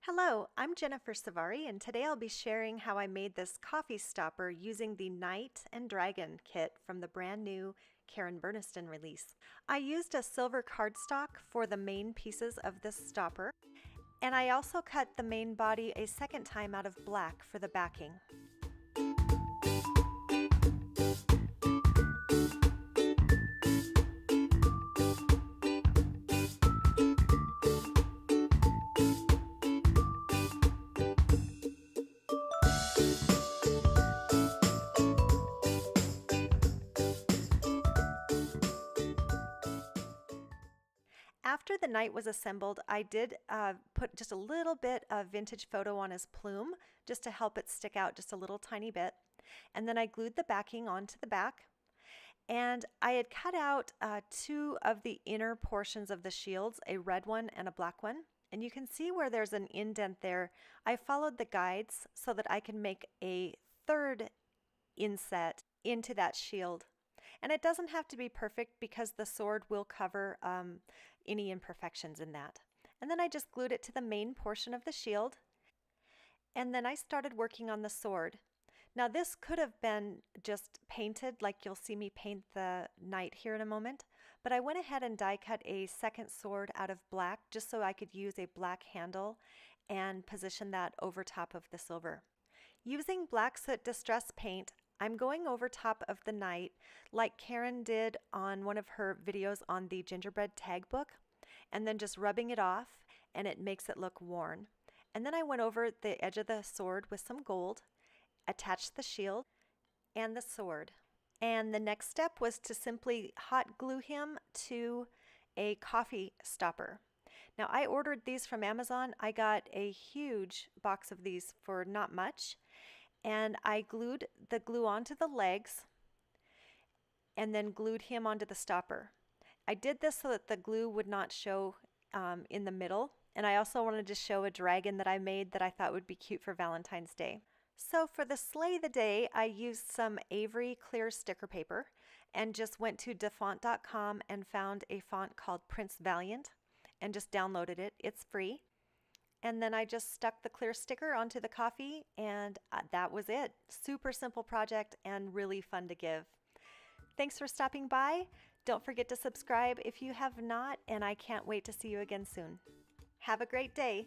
Hello, I'm Jennifer Savari, and today I'll be sharing how I made this coffee stopper using the Knight and Dragon kit from the brand new Karen Burniston release. I used a silver cardstock for the main pieces of this stopper, and I also cut the main body a second time out of black for the backing. After the Knight was assembled, I did put just a little bit of vintage photo on his plume just to help it stick out just a little tiny bit. And then I glued the backing onto the back. And I had cut out two of the inner portions of the shields, a red one and a black one. And you can see where there's an indent there. I followed the guides so that I can make a third inset into that shield. And it doesn't have to be perfect because the sword will cover any imperfections in that. And then I just glued it to the main portion of the shield. And then I started working on the sword. Now this could have been just painted like you'll see me paint the Knight here in a moment, but I went ahead and die cut a second sword out of black just so I could use a black handle and position that over top of the silver. Using black soot distress paint, I'm going over top of the Knight like Karen did on one of her videos on the gingerbread tag book, and then just rubbing it off and it makes it look worn. And then I went over the edge of the sword with some gold, attached the shield and the sword. And the next step was to simply hot glue him to a coffee stopper. Now I ordered these from Amazon. I got a huge box of these for not much. And I glued the glue onto the legs and then glued him onto the stopper. I did this so that the glue would not show in the middle. And I also wanted to show a dragon that I made that I thought would be cute for Valentine's Day. So for the Slay the Day, I used some Avery clear sticker paper and just went to dafont.com and found a font called Prince Valiant and just downloaded it. It's free. And then I just stuck the clear sticker onto the coffee, and that was it. Super simple project and really fun to give. Thanks for stopping by. Don't forget to subscribe if you have not, and I can't wait to see you again soon. Have a great day.